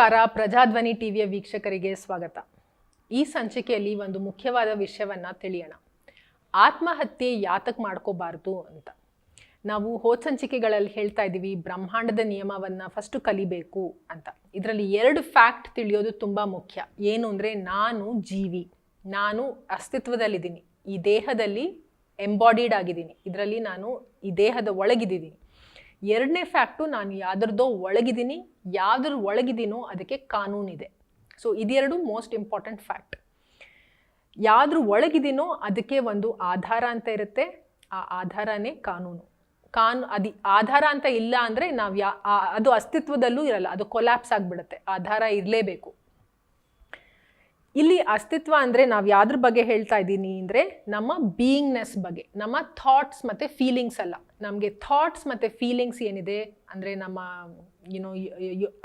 ನಮಸ್ಕಾರ. ಪ್ರಜಾಧ್ವನಿ ಟಿವಿಯ ವೀಕ್ಷಕರಿಗೆ ಸ್ವಾಗತ. ಈ ಸಂಚಿಕೆಯಲ್ಲಿ ಒಂದು ಮುಖ್ಯವಾದ ವಿಷಯವನ್ನು ತಿಳಿಯೋಣ. ಆತ್ಮಹತ್ಯೆ ಯಾತಕ್ಕೆ ಮಾಡ್ಕೋಬಾರ್ದು ಅಂತ. ನಾವು ಹೋದ ಸಂಚಿಕೆಗಳಲ್ಲಿ ಹೇಳ್ತಾ ಇದ್ದೀವಿ, ಬ್ರಹ್ಮಾಂಡದ ನಿಯಮವನ್ನು ಫಸ್ಟು ಕಲಿಬೇಕು ಅಂತ. ಇದರಲ್ಲಿ 2 ಫ್ಯಾಕ್ಟ್ ತಿಳಿಯೋದು ತುಂಬ ಮುಖ್ಯ. ಏನು ಅಂದರೆ, ನಾನು ಜೀವಿ, ನಾನು ಅಸ್ತಿತ್ವದಲ್ಲಿದ್ದೀನಿ, ಈ ದೇಹದಲ್ಲಿ ಎಂಬಾಡಿಡ್ ಆಗಿದ್ದೀನಿ, ಇದರಲ್ಲಿ ನಾನು ಈ ದೇಹದ ಒಳಗಿದ್ದೀನಿ. 2ನೇ ಫ್ಯಾಕ್ಟು, ನಾನು ಯಾವ್ದ್ರದ್ದೋ ಒಳಗಿದ್ದೀನಿ, ಯಾವ್ದ್ರ ಒಳಗಿದ್ದೀನೋ ಅದಕ್ಕೆ ಕಾನೂನಿದೆ. ಸೊ ಇದೆರಡು ಮೋಸ್ಟ್ ಇಂಪಾರ್ಟೆಂಟ್ ಫ್ಯಾಕ್ಟ್. ಯಾವ್ದ್ರ ಒಳಗಿದ್ದೀನೋ ಅದಕ್ಕೆ ಒಂದು ಆಧಾರ ಅಂತ ಇರುತ್ತೆ, ಆ ಆಧಾರನೇ ಕಾನೂನು. ಅದು ಆಧಾರ ಅಂತ ಇಲ್ಲ ಅಂದರೆ ನಾವು ಅದು ಅಸ್ತಿತ್ವದಲ್ಲೂ ಇರಲ್ಲ, ಅದು ಕೊಲ್ಯಾಪ್ಸ್ ಆಗಿಬಿಡುತ್ತೆ. ಆಧಾರ ಇರಲೇಬೇಕು. ಇಲ್ಲಿ ಅಸ್ತಿತ್ವ ಅಂದರೆ ನಾವು ಯಾವ್ದ್ರ ಬಗ್ಗೆ ಹೇಳ್ತಾ ಇದ್ದೀನಿ ಅಂದರೆ, ನಮ್ಮ ಬೀಯಿಂಗ್ನೆಸ್ ಬಗ್ಗೆ, ನಮ್ಮ ಥಾಟ್ಸ್ ಮತ್ತು ಫೀಲಿಂಗ್ಸ್ ಅಲ್ಲ. ನಮಗೆ ಥಾಟ್ಸ್ ಮತ್ತು ಫೀಲಿಂಗ್ಸ್ ಏನಿದೆ ಅಂದರೆ, ನಮ್ಮ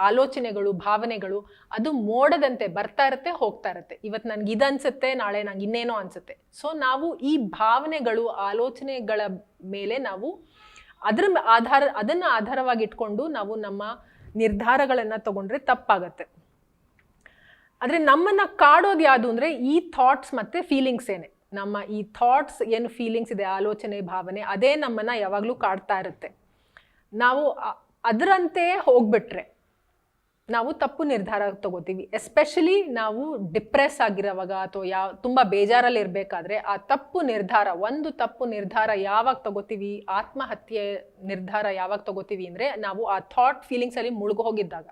ಆಲೋಚನೆಗಳು, ಭಾವನೆಗಳು, ಅದು ಮೋಡದಂತೆ ಬರ್ತಾ ಇರುತ್ತೆ, ಹೋಗ್ತಾ ಇರುತ್ತೆ. ಇವತ್ತು ನನಗೆ ಇದು ಅನಿಸುತ್ತೆ, ನಾಳೆ ನಂಗೆ ಇನ್ನೇನೋ ಅನಿಸುತ್ತೆ. ಸೊ ನಾವು ಈ ಭಾವನೆಗಳು, ಆಲೋಚನೆಗಳ ಮೇಲೆ ನಾವು ಅದನ್ನು ಆಧಾರವಾಗಿ ಇಟ್ಕೊಂಡು ನಾವು ನಮ್ಮ ನಿರ್ಧಾರಗಳನ್ನು ತಗೊಂಡ್ರೆ ತಪ್ಪಾಗತ್ತೆ. ಆದರೆ ನಮ್ಮನ್ನು ಕಾಡೋದು ಯಾವುದು ಅಂದರೆ ಈ ಥಾಟ್ಸ್ ಮತ್ತು ಫೀಲಿಂಗ್ಸ್ ಏನೇ. ನಮ್ಮ ಈ ಥಾಟ್ಸ್ ಏನು ಫೀಲಿಂಗ್ಸ್ ಇದೆ, ಆಲೋಚನೆ, ಭಾವನೆ, ಅದೇ ನಮ್ಮನ್ನು ಯಾವಾಗಲೂ ಕಾಡ್ತಾ ಇರುತ್ತೆ. ನಾವು ಅದರಂತೆ ಹೋಗ್ಬಿಟ್ರೆ ನಾವು ತಪ್ಪು ನಿರ್ಧಾರ ತಗೋತೀವಿ. ಎಸ್ಪೆಷಲಿ ನಾವು ಡಿಪ್ರೆಸ್ ಆಗಿರೋವಾಗ ಅಥವಾ ತುಂಬ ಬೇಜಾರಲ್ಲಿ ಇರಬೇಕಾದ್ರೆ ಆ ತಪ್ಪು ನಿರ್ಧಾರ ಯಾವಾಗ ತಗೋತೀವಿ, ಆತ್ಮಹತ್ಯೆ ನಿರ್ಧಾರ ಯಾವಾಗ ತಗೋತೀವಿ ಅಂದರೆ, ನಾವು ಆ ಥಾಟ್ ಫೀಲಿಂಗ್ಸಲ್ಲಿ ಮುಳುಗು ಹೋಗಿದ್ದಾಗ.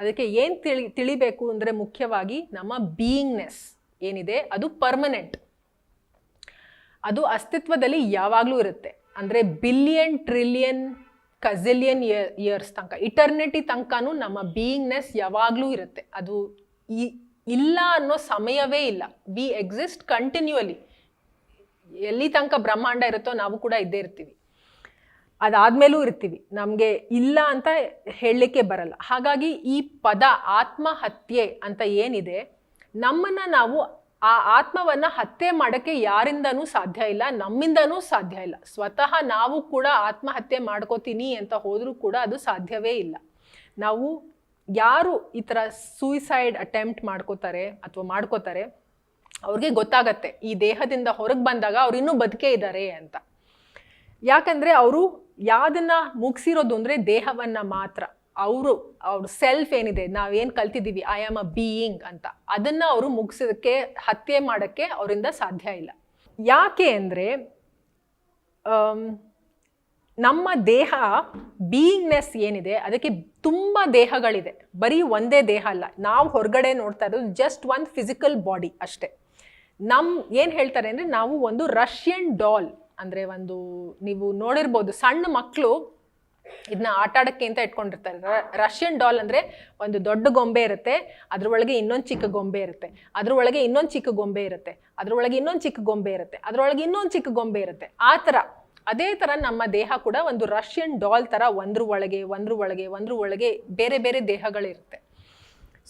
ಅದಕ್ಕೆ ಏನು ತಿಳಿಬೇಕು ಅಂದರೆ, ಮುಖ್ಯವಾಗಿ ನಮ್ಮ ಬೀಯಿಂಗ್ನೆಸ್ ಏನಿದೆ ಅದು ಪರ್ಮನೆಂಟ್, ಅದು ಅಸ್ತಿತ್ವದಲ್ಲಿ ಯಾವಾಗಲೂ ಇರುತ್ತೆ. ಅಂದರೆ ಬಿಲಿಯನ್, ಟ್ರಿಲಿಯನ್, ಕಝಿಲಿಯನ್ ಇಯರ್ಸ್ ತನಕ, ಇಟರ್ನಿಟಿ ತನಕನೂ ನಮ್ಮ ಬೀಯಿಂಗ್ನೆಸ್ ಯಾವಾಗಲೂ ಇರುತ್ತೆ. ಅದು ಇಲ್ಲ ಅನ್ನೋ ಸಮಯವೇ ಇಲ್ಲ. We exist continuously. ಎಲ್ಲಿ ತನಕ ಬ್ರಹ್ಮಾಂಡ ಇರುತ್ತೋ ನಾವು ಕೂಡ ಇದ್ದೇ ಇರ್ತೀವಿ, ಅದಾದ್ಮೇಲೂ ಇರ್ತೀವಿ. ನಮಗೆ ಇಲ್ಲ ಅಂತ ಹೇಳಲಿಕ್ಕೆ ಬರಲ್ಲ. ಹಾಗಾಗಿ ಈ ಪದ ಆತ್ಮಹತ್ಯೆ ಅಂತ ಏನಿದೆ, ನಮ್ಮನ್ನು ನಾವು ಆ ಆತ್ಮವನ್ನು ಹತ್ಯೆ ಮಾಡೋಕ್ಕೆ ಯಾರಿಂದನೂ ಸಾಧ್ಯ ಇಲ್ಲ, ನಮ್ಮಿಂದನೂ ಸಾಧ್ಯ ಇಲ್ಲ. ಸ್ವತಃ ನಾವು ಕೂಡ ಆತ್ಮಹತ್ಯೆ ಮಾಡ್ಕೋತೀನಿ ಅಂತ ಹೋದರೂ ಕೂಡ ಅದು ಸಾಧ್ಯವೇ ಇಲ್ಲ. ನಾವು ಯಾರು ಈ ಥರ ಸೂಯಿಸೈಡ್ ಅಟೆಂಪ್ಟ್ ಮಾಡ್ಕೋತಾರೆ ಅವ್ರಿಗೆ ಗೊತ್ತಾಗತ್ತೆ ಈ ದೇಹದಿಂದ ಹೊರಗೆ ಬಂದಾಗ ಅವ್ರು ಇನ್ನೂ ಬದುಕೇ ಇದ್ದಾರೆ ಅಂತ. ಯಾಕಂದರೆ ಅವರು ಯಾವುದನ್ನ ಮುಗಿಸಿರೋದು ಅಂದರೆ ದೇಹವನ್ನು ಮಾತ್ರ. ಅವ್ರ ಸೆಲ್ಫ್ ಏನಿದೆ, ನಾವೇನು ಕಲ್ತಿದ್ದೀವಿ, ಐ ಆಮ್ ಅ ಬೀಯಿಂಗ್ ಅಂತ, ಅದನ್ನು ಅವರು ಮುಗಿಸೋದಕ್ಕೆ, ಹತ್ಯೆ ಮಾಡೋಕ್ಕೆ ಅವರಿಂದ ಸಾಧ್ಯ ಇಲ್ಲ. ಯಾಕೆ ಅಂದರೆ, ನಮ್ಮ ದೇಹ ಬೀಯಿಂಗ್ನೆಸ್ ಏನಿದೆ ಅದಕ್ಕೆ ತುಂಬ ದೇಹಗಳಿದೆ, ಬರೀ ಒಂದೇ ದೇಹ ಅಲ್ಲ. ನಾವು ಹೊರಗಡೆ ನೋಡ್ತಾ ಇರೋದು ಜಸ್ಟ್ ಒಂದು ಫಿಸಿಕಲ್ ಬಾಡಿ ಅಷ್ಟೇ. ಏನು ಹೇಳ್ತಾರೆ ಅಂದರೆ, ನಾವು ಒಂದು ರಷ್ಯನ್ ಡಾಲ್ ಅಂದರೆ, ನೀವು ನೋಡಿರ್ಬೋದು, ಸಣ್ಣ ಮಕ್ಕಳು ಇದನ್ನ ಆಟ ಆಡೋಕ್ಕೆ ಅಂತ ಇಟ್ಕೊಂಡಿರ್ತಾರೆ. ರಷ್ಯನ್ ಡಾಲ್ ಅಂದರೆ ಒಂದು ದೊಡ್ಡ ಗೊಂಬೆ ಇರುತ್ತೆ, ಅದ್ರೊಳಗೆ ಇನ್ನೊಂದು ಚಿಕ್ಕ ಗೊಂಬೆ ಇರುತ್ತೆ, ಅದ್ರೊಳಗೆ ಇನ್ನೊಂದು ಚಿಕ್ಕ ಗೊಂಬೆ ಇರುತ್ತೆ, ಅದ್ರೊಳಗೆ ಇನ್ನೊಂದು ಚಿಕ್ಕ ಗೊಂಬೆ ಇರುತ್ತೆ, ಅದ್ರೊಳಗೆ ಇನ್ನೊಂದು ಚಿಕ್ಕ ಗೊಂಬೆ ಇರುತ್ತೆ. ಆ ಥರ, ಅದೇ ಥರ ನಮ್ಮ ದೇಹ ಕೂಡ ಒಂದು ರಷ್ಯನ್ ಡಾಲ್ ಥರ ಒಂದ್ರ ಒಳಗೆ ಬೇರೆ ಬೇರೆ ದೇಹಗಳಿರುತ್ತೆ.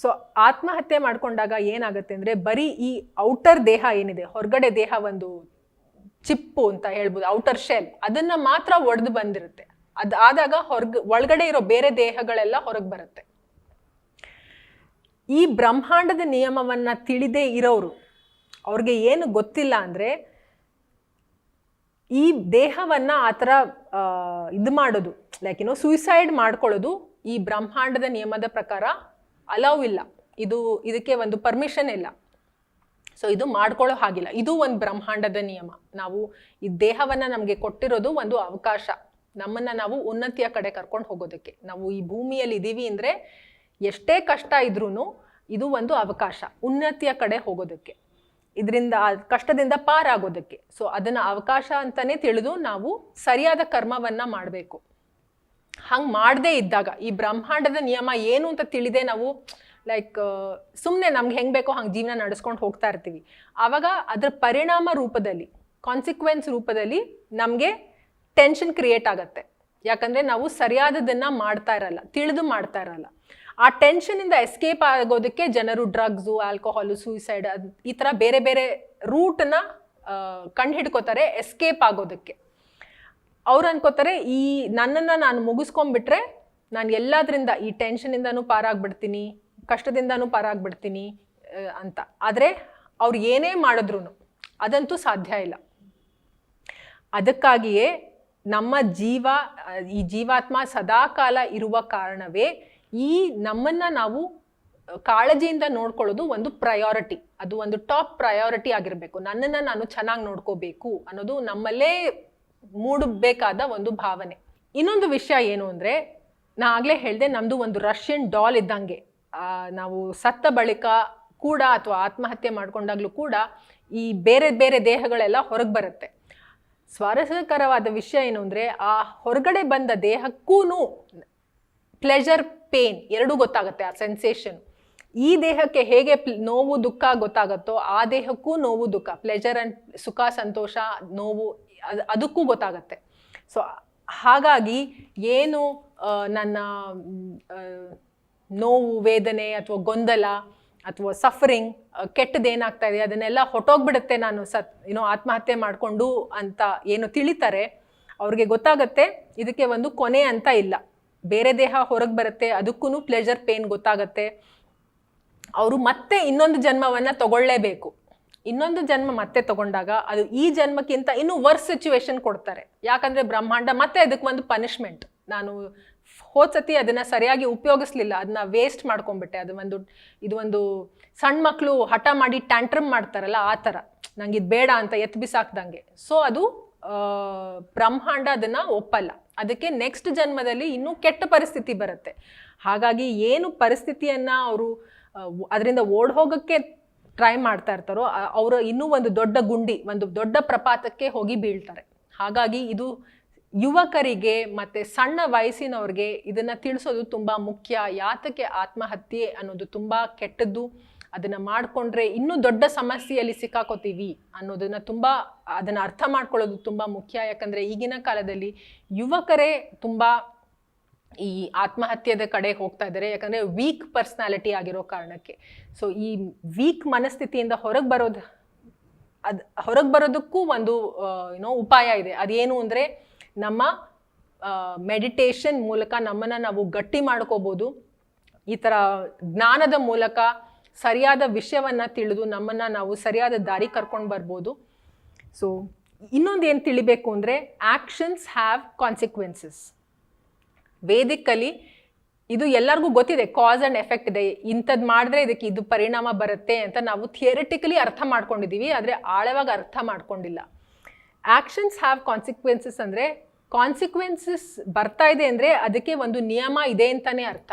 ಸೊ ಆತ್ಮಹತ್ಯೆ ಮಾಡ್ಕೊಂಡಾಗ ಏನಾಗುತ್ತೆ ಅಂದರೆ, ಬರೀ ಈ ಔಟರ್ ದೇಹ ಏನಿದೆ, ಹೊರಗಡೆ ದೇಹ ಒಂದು ಚಿಪ್ಪು ಅಂತ ಹೇಳ್ಬೋದು, ಔಟರ್ ಶೆಲ್, ಅದನ್ನು ಮಾತ್ರ ಒಡೆದು ಬಂದಿರುತ್ತೆ. ಆದಾಗ ಒಳಗಡೆ ಇರೋ ಬೇರೆ ದೇಹಗಳೆಲ್ಲ ಹೊರಗೆ ಬರುತ್ತೆ. ಈ ಬ್ರಹ್ಮಾಂಡದ ನಿಯಮವನ್ನು ತಿಳಿದೇ ಇರೋರು, ಅವ್ರಿಗೆ ಏನು ಗೊತ್ತಿಲ್ಲ ಅಂದರೆ, ಈ ದೇಹವನ್ನು ಆ ಥರ ಇದು ಮಾಡೋದು, ಸೂಯಿಸೈಡ್ ಮಾಡ್ಕೊಳ್ಳೋದು ಈ ಬ್ರಹ್ಮಾಂಡದ ನಿಯಮದ ಪ್ರಕಾರ ಅಲೌ ಇಲ್ಲ. ಇದಕ್ಕೆ ಒಂದು ಪರ್ಮಿಷನ್ ಇಲ್ಲ. ಸೊ ಇದು ಮಾಡ್ಕೊಳ್ಳೋ ಹಾಗಿಲ್ಲ. ಇದು ಒಂದು ಬ್ರಹ್ಮಾಂಡದ ನಿಯಮ. ನಾವು ಈ ದೇಹವನ್ನು ನಮಗೆ ಕೊಟ್ಟಿರೋದು ಒಂದು ಅವಕಾಶ, ನಮ್ಮನ್ನು ನಾವು ಉನ್ನತಿಯ ಕಡೆ ಕರ್ಕೊಂಡು ಹೋಗೋದಕ್ಕೆ. ನಾವು ಈ ಭೂಮಿಯಲ್ಲಿ ಇದ್ದೀವಿ ಅಂದರೆ ಎಷ್ಟೇ ಕಷ್ಟ ಇದ್ರೂ ಇದು ಒಂದು ಅವಕಾಶ, ಉನ್ನತಿಯ ಕಡೆ ಹೋಗೋದಕ್ಕೆ, ಇದರಿಂದ ಕಷ್ಟದಿಂದ ಪಾರಾಗೋದಕ್ಕೆ. ಸೊ ಅದನ್ನು ಅವಕಾಶ ಅಂತಲೇ ತಿಳಿದು ನಾವು ಸರಿಯಾದ ಕರ್ಮವನ್ನು ಮಾಡಬೇಕು. ಹಂಗೆ ಮಾಡದೇ ಇದ್ದಾಗ, ಈ ಬ್ರಹ್ಮಾಂಡದ ನಿಯಮ ಏನು ಅಂತ ತಿಳಿದೇ ನಾವು ಸುಮ್ಮನೆ ನಮ್ಗೆ ಹೆಂಗೆ ಬೇಕೋ ಹಂಗೆ ಜೀವನ ನಡೆಸ್ಕೊಂಡು ಹೋಗ್ತಾ ಇರ್ತೀವಿ. ಆವಾಗ ಅದರ ಪರಿಣಾಮ ರೂಪದಲ್ಲಿ, ಕಾನ್ಸಿಕ್ವೆನ್ಸ್ ರೂಪದಲ್ಲಿ ನಮಗೆ ಟೆನ್ಷನ್ ಕ್ರಿಯೇಟ್ ಆಗುತ್ತೆ. ಯಾಕಂದರೆ ನಾವು ಸರಿಯಾದದನ್ನು ಮಾಡ್ತಾ ಇರಲ್ಲ, ತಿಳಿದು ಮಾಡ್ತಾ ಇರಲ್ಲ. ಆ ಟೆನ್ಷನಿಂದ ಎಸ್ಕೇಪ್ ಆಗೋದಕ್ಕೆ ಜನರು ಡ್ರಗ್ಸು, ಆಲ್ಕೋಹಾಲು, ಸೂಯಿಸೈಡ್, ಈ ಥರ ಬೇರೆ ಬೇರೆ ರೂಟನ್ನ ಕಂಡು ಹಿಡ್ಕೋತಾರೆ ಎಸ್ಕೇಪ್ ಆಗೋದಕ್ಕೆ. ಅವ್ರು ಅನ್ಕೋತಾರೆ, ನನ್ನನ್ನು ನಾನು ಮುಗಿಸ್ಕೊಂಡ್ಬಿಟ್ರೆ ನಾನು ಎಲ್ಲದರಿಂದ, ಈ ಟೆನ್ಷನಿಂದನೂ ಪಾರಾಗ್ಬಿಡ್ತೀನಿ, ಕಷ್ಟದಿಂದನೂ ಪಾರಾಗ್ಬಿಡ್ತೀನಿ ಅಂತ. ಆದರೆ ಅವ್ರು ಏನೇ ಮಾಡಿದ್ರು ಅದಂತೂ ಸಾಧ್ಯ ಇಲ್ಲ. ಅದಕ್ಕಾಗಿಯೇ ನಮ್ಮ ಈ ಜೀವಾತ್ಮ ಸದಾಕಾಲ ಇರುವ ಕಾರಣವೇ ಈ ನಮ್ಮನ್ನು ನಾವು ಕಾಳಜಿಯಿಂದ ನೋಡ್ಕೊಳ್ಳೋದು ಒಂದು ಪ್ರಯಾರಿಟಿ, ಅದು ಒಂದು ಟಾಪ್ ಪ್ರಯಾರಿಟಿ ಆಗಿರಬೇಕು. ನನ್ನನ್ನು ನಾನು ಚೆನ್ನಾಗಿ ನೋಡ್ಕೋಬೇಕು ಅನ್ನೋದು ನಮ್ಮಲ್ಲೇ ಮೂಡಬೇಕಾದ ಒಂದು ಭಾವನೆ. ಇನ್ನೊಂದು ವಿಷಯ ಏನು ಅಂದರೆ, ನಾ ಆಗಲೇ ಹೇಳಿದೆ, ನಮ್ಮದು ಒಂದು ರಷ್ಯನ್ ಡಾಲ್ ಇದ್ದಂಗೆ. ನಾವು ಸತ್ತ ಬಳಿಕ ಕೂಡ ಅಥವಾ ಆತ್ಮಹತ್ಯೆ ಮಾಡ್ಕೊಂಡಾಗಲೂ ಕೂಡ ಈ ಬೇರೆ ಬೇರೆ ದೇಹಗಳೆಲ್ಲ ಹೊರಗೆ ಬರುತ್ತೆ. ಸ್ವಾರಸ್ಯಕರವಾದ ವಿಷಯ ಏನು ಅಂದರೆ, ಆ ಹೊರಗಡೆ ಬಂದ ದೇಹಕ್ಕೂ ಪ್ಲೆಜರ್ ಪೇನ್ ಎರಡೂ ಗೊತ್ತಾಗುತ್ತೆ. ಆ ಸೆನ್ಸೇಷನ್ ಈ ದೇಹಕ್ಕೆ ಹೇಗೆ ನೋವು ದುಃಖ ಗೊತ್ತಾಗುತ್ತೋ ಆ ದೇಹಕ್ಕೂ ನೋವು ದುಃಖ, ಪ್ಲೆಜರ್ ಅಂಡ್ ಸುಖ ಸಂತೋಷ ನೋವು ಅದಕ್ಕೂ ಗೊತ್ತಾಗತ್ತೆ. ಸೊ ಹಾಗಾಗಿ ಏನು ನನ್ನ ನೋವು ವೇದನೆ ಅಥವಾ ಗೊಂದಲ ಅಥವಾ ಸಫರಿಂಗ್ ಕೆಟ್ಟದೇನಾಗ್ತಾ ಇದೆ ಅದನ್ನೆಲ್ಲ ಹೊಟ್ಟೋಗ್ಬಿಡುತ್ತೆ ನಾನು ಆತ್ಮಹತ್ಯೆ ಮಾಡಿಕೊಂಡು ಅಂತ ಏನು ತಿಳಿತಾರೆ ಅವ್ರಿಗೆ ಗೊತ್ತಾಗತ್ತೆ ಇದಕ್ಕೆ ಒಂದು ಕೊನೆ ಅಂತ ಇಲ್ಲ. ಬೇರೆ ದೇಹ ಹೊರಗೆ ಬರುತ್ತೆ, ಅದಕ್ಕೂ ಪ್ಲೆಜರ್ ಪೇನ್ ಗೊತ್ತಾಗತ್ತೆ. ಅವರು ಮತ್ತೆ ಇನ್ನೊಂದು ಜನ್ಮವನ್ನು ತಗೊಳ್ಳೇಬೇಕು. ಇನ್ನೊಂದು ಜನ್ಮ ಮತ್ತೆ ತಗೊಂಡಾಗ ಅದು ಈ ಜನ್ಮಕ್ಕಿಂತ ಇನ್ನೂ ವರ್ಸ್ ಸಿಚುವೇಶನ್ ಕೊಡ್ತಾರೆ. ಯಾಕಂದರೆ ಬ್ರಹ್ಮಾಂಡ ಮತ್ತೆ ಅದಕ್ಕೆ ಒಂದು ಪನಿಷ್ಮೆಂಟ್. ನಾನು ಹೋದ ಸತಿ ಅದನ್ನು ಸರಿಯಾಗಿ ಉಪಯೋಗಿಸ್ಲಿಲ್ಲ, ಅದನ್ನ ವೇಸ್ಟ್ ಮಾಡ್ಕೊಂಡ್ಬಿಟ್ಟೆ. ಇದು ಒಂದು ಸಣ್ಣ ಮಕ್ಕಳು ಹಠ ಮಾಡಿ ಟ್ಯಾಂಟ್ರಮ್ ಮಾಡ್ತಾರಲ್ಲ ಆ ಥರ, ನಂಗೆ ಇದು ಬೇಡ ಅಂತ ಎತ್ತು ಬಿಸಾಕ್ದಂಗೆ. ಸೊ ಅದು ಬ್ರಹ್ಮಾಂಡ ಅದನ್ನು ಒಪ್ಪಲ್ಲ. ಅದಕ್ಕೆ ನೆಕ್ಸ್ಟ್ ಜನ್ಮದಲ್ಲಿ ಇನ್ನೂ ಕೆಟ್ಟ ಪರಿಸ್ಥಿತಿ ಬರುತ್ತೆ. ಹಾಗಾಗಿ ಏನು ಪರಿಸ್ಥಿತಿಯನ್ನು ಅವರು ಅದರಿಂದ ಓಡ್ ಹೋಗೋಕ್ಕೆ ಟ್ರೈ ಮಾಡ್ತಾ ಇರ್ತಾರೋ ಅವರು ಇನ್ನೂ ಒಂದು ದೊಡ್ಡ ಗುಂಡಿ, ಒಂದು ದೊಡ್ಡ ಪ್ರಪಾತಕ್ಕೆ ಹೋಗಿ ಬೀಳ್ತಾರೆ. ಹಾಗಾಗಿ ಇದು ಯುವಕರಿಗೆ ಮತ್ತು ಸಣ್ಣ ವಯಸ್ಸಿನವ್ರಿಗೆ ಇದನ್ನು ತಿಳಿಸೋದು ತುಂಬ ಮುಖ್ಯ. ಯಾತಕ್ಕೆ ಆತ್ಮಹತ್ಯೆ ಅನ್ನೋದು ತುಂಬ ಕೆಟ್ಟದ್ದು, ಅದನ್ನು ಮಾಡಿಕೊಂಡ್ರೆ ಇನ್ನೂ ದೊಡ್ಡ ಸಮಸ್ಯೆಯಲ್ಲಿ ಸಿಕ್ಕಾಕೋತೀವಿ ಅನ್ನೋದನ್ನು ಅದನ್ನು ಅರ್ಥ ಮಾಡ್ಕೊಳ್ಳೋದು ತುಂಬ ಮುಖ್ಯ. ಯಾಕಂದರೆ ಈಗಿನ ಕಾಲದಲ್ಲಿ ಯುವಕರೇ ತುಂಬ ಈ ಆತ್ಮಹತ್ಯೆದ ಕಡೆ ಹೋಗ್ತಾ ಇದ್ದಾರೆ. ಯಾಕಂದರೆ ವೀಕ್ ಪರ್ಸ್ನಾಲಿಟಿ ಆಗಿರೋ ಕಾರಣಕ್ಕೆ. ಸೊ ಈ ವೀಕ್ ಮನಸ್ಥಿತಿಯಿಂದ ಹೊರಗೆ ಬರೋದಕ್ಕೂ ಒಂದು ಉಪಾಯ ಇದೆ. ಅದೇನು ಅಂದರೆ ನಮ್ಮ ಮೆಡಿಟೇಷನ್ ಮೂಲಕ ನಮ್ಮನ್ನು ನಾವು ಗಟ್ಟಿ ಮಾಡ್ಕೋಬೋದು. ಈ ಥರ ಜ್ಞಾನದ ಮೂಲಕ ಸರಿಯಾದ ವಿಷಯವನ್ನು ತಿಳಿದು ನಮ್ಮನ್ನು ನಾವು ಸರಿಯಾದ ದಾರಿ ಕರ್ಕೊಂಡು ಬರ್ಬೋದು. ಸೊ ಇನ್ನೊಂದು ಏನು ತಿಳಿಬೇಕು ಅಂದರೆ, ಆ್ಯಕ್ಷನ್ಸ್ ಹ್ಯಾವ್ ಕಾನ್ಸಿಕ್ವೆನ್ಸಸ್. ವೇದಿಕಲ್ಲಿ ಇದು ಎಲ್ಲರಿಗೂ ಗೊತ್ತಿದೆ, ಕಾಸ್ ಆ್ಯಂಡ್ ಎಫೆಕ್ಟ್ ಇದೆ. ಇಂಥದ್ದು ಮಾಡಿದ್ರೆ ಇದಕ್ಕೆ ಇದು ಪರಿಣಾಮ ಬರುತ್ತೆ ಅಂತ ನಾವು ಥಿಯರಿಟಿಕಲಿ ಅರ್ಥ ಮಾಡ್ಕೊಂಡಿದ್ದೀವಿ, ಆದರೆ ಆಳವಾಗಿ ಅರ್ಥ ಮಾಡ್ಕೊಂಡಿಲ್ಲ. ಆ್ಯಕ್ಷನ್ಸ್ ಹ್ಯಾವ್ ಕಾನ್ಸಿಕ್ವೆನ್ಸಸ್ ಅಂದರೆ ಕಾನ್ಸಿಕ್ವೆನ್ಸಸ್ ಬರ್ತಾ ಇದೆ ಅಂದರೆ ಅದಕ್ಕೆ ಒಂದು ನಿಯಮ ಇದೆ ಅಂತಲೇ ಅರ್ಥ.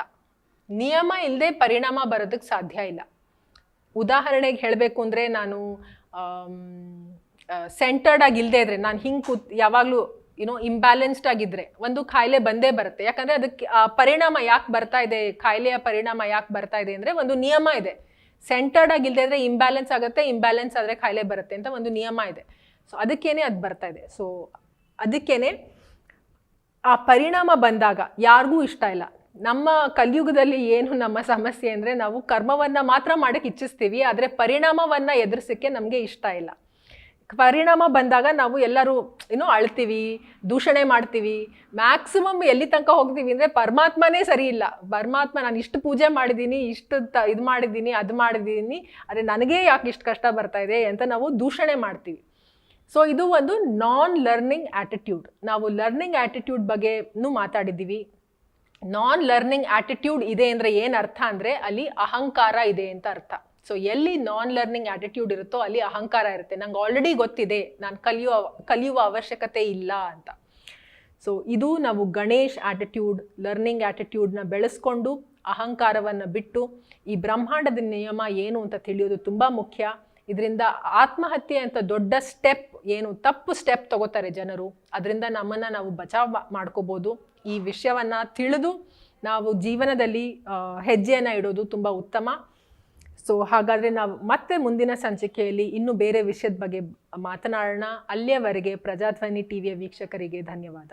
ನಿಯಮ ಇಲ್ಲದೆ ಪರಿಣಾಮ ಬರೋದಕ್ಕೆ ಸಾಧ್ಯ ಇಲ್ಲ. ಉದಾಹರಣೆಗೆ ಹೇಳಬೇಕು ಅಂದರೆ, ನಾನು ಸೆಂಟರ್ಡ್ ಆಗಿ ಇಲ್ಲದೆ ಇದ್ರೆ, ನಾನು ಹಿಂಗೆ ಯಾವಾಗಲೂ ಇಂಬ್ಯಾಲೆನ್ಸ್ಡ್ ಆಗಿದ್ರೆ ಒಂದು ಕಾಯಿಲೆ ಬಂದೇ ಬರುತ್ತೆ. ಯಾಕಂದರೆ ಅದಕ್ಕೆ ಪರಿಣಾಮ ಯಾಕೆ ಬರ್ತಾ ಇದೆ, ಕಾಯಿಲೆಯ ಪರಿಣಾಮ ಯಾಕೆ ಬರ್ತಾ ಇದೆ ಅಂದರೆ ಒಂದು ನಿಯಮ ಇದೆ. ಸೆಂಟರ್ಡ್ ಆಗಿ ಇಲ್ಲದೆ ಇದ್ರೆ ಇಂಬ್ಯಾಲೆನ್ಸ್ ಆಗುತ್ತೆ, ಇಂಬ್ಯಾಲೆನ್ಸ್ ಆದರೆ ಕಾಯಿಲೆ ಬರುತ್ತೆ ಅಂತ ಒಂದು ನಿಯಮ ಇದೆ. ಸೊ ಅದಕ್ಕೇನೆ ಅದು ಬರ್ತಾ ಇದೆ. ಸೊ ಅದಕ್ಕೇನೆ ಆ ಪರಿಣಾಮ ಬಂದಾಗ ಯಾರಿಗೂ ಇಷ್ಟ ಇಲ್ಲ. ನಮ್ಮ ಕಲಿಯುಗದಲ್ಲಿ ಏನು ನಮ್ಮ ಸಮಸ್ಯೆ ಅಂದರೆ, ನಾವು ಕರ್ಮವನ್ನು ಮಾತ್ರ ಮಾಡೋಕ್ಕೆ ಇಚ್ಛಿಸ್ತೀವಿ, ಆದರೆ ಪರಿಣಾಮವನ್ನು ಎದುರಿಸೋಕ್ಕೆ ನಮಗೆ ಇಷ್ಟ ಇಲ್ಲ. ಪರಿಣಾಮ ಬಂದಾಗ ನಾವು ಎಲ್ಲರೂ ಅಳ್ತೀವಿ, ದೂಷಣೆ ಮಾಡ್ತೀವಿ. ಮ್ಯಾಕ್ಸಿಮಮ್ ಎಲ್ಲಿ ತನಕ ಹೋಗ್ತೀವಿ ಅಂದರೆ ಪರಮಾತ್ಮನೇ ಸರಿ ಇಲ್ಲ, ಪರಮಾತ್ಮ ನಾನು ಇಷ್ಟು ಪೂಜೆ ಮಾಡಿದ್ದೀನಿ, ಇಷ್ಟು ಇದು ಮಾಡಿದ್ದೀನಿ, ಅದು ಮಾಡಿದ್ದೀನಿ, ಆದರೆ ನನಗೇ ಯಾಕೆ ಇಷ್ಟು ಕಷ್ಟ ಬರ್ತಾ ಇದೆ ಅಂತ ನಾವು ದೂಷಣೆ ಮಾಡ್ತೀವಿ. ಸೊ ಇದು ಒಂದು ನಾನ್ ಲರ್ನಿಂಗ್ ಆ್ಯಟಿಟ್ಯೂಡ್. ನಾವು ಲರ್ನಿಂಗ್ ಆ್ಯಟಿಟ್ಯೂಡ್ ಬಗ್ಗೆನೂ ಮಾತಾಡಿದ್ದೀವಿ. ನಾನ್ ಲರ್ನಿಂಗ್ ಆ್ಯಟಿಟ್ಯೂಡ್ ಇದೆ ಅಂದರೆ ಏನು ಅರ್ಥ ಅಂದರೆ, ಅಲ್ಲಿ ಅಹಂಕಾರ ಇದೆ ಅಂತ ಅರ್ಥ. ಸೊ ಎಲ್ಲಿ ನಾನ್ ಲರ್ನಿಂಗ್ ಆ್ಯಟಿಟ್ಯೂಡ್ ಇರುತ್ತೋ ಅಲ್ಲಿ ಅಹಂಕಾರ ಇರುತ್ತೆ. ನಂಗೆ ಆಲ್ರೆಡಿ ಗೊತ್ತಿದೆ, ನಾನು ಕಲಿಯುವ ಅವಶ್ಯಕತೆ ಇಲ್ಲ ಅಂತ. ಸೊ ಇದು ನಾವು ಗಣೇಶ್ ಆ್ಯಟಿಟ್ಯೂಡ್, ಲರ್ನಿಂಗ್ ಆ್ಯಟಿಟ್ಯೂಡ್ನ ಬೆಳೆಸ್ಕೊಂಡು ಅಹಂಕಾರವನ್ನು ಬಿಟ್ಟು ಈ ಬ್ರಹ್ಮಾಂಡದ ನಿಯಮ ಏನು ಅಂತ ತಿಳಿಯೋದು ತುಂಬ ಮುಖ್ಯ. ಇದರಿಂದ ಆತ್ಮಹತ್ಯೆ ಅಂತ ದೊಡ್ಡ ಸ್ಟೆಪ್ ಏನು ತಪ್ಪು ಸ್ಟೆಪ್ ತಗೋತಾರೆ ಜನರು, ಅದರಿಂದ ನಮ್ಮನ್ನು ನಾವು ಬಚಾವ್ ಮಾಡ್ಕೋಬೋದು. ಈ ವಿಷಯವನ್ನು ತಿಳಿದು ನಾವು ಜೀವನದಲ್ಲಿ ಹೆಜ್ಜೆಯನ್ನು ಇಡೋದು ತುಂಬ ಉತ್ತಮ. ಸೊ ಹಾಗಾದರೆ ನಾವು ಮತ್ತೆ ಮುಂದಿನ ಸಂಚಿಕೆಯಲ್ಲಿ ಇನ್ನೂ ಬೇರೆ ವಿಷಯದ ಬಗ್ಗೆ ಮಾತನಾಡೋಣ. ಅಲ್ಲಿಯವರೆಗೆ ಪ್ರಜಾಧ್ವನಿ ಟಿವಿಯ ವೀಕ್ಷಕರಿಗೆ ಧನ್ಯವಾದ.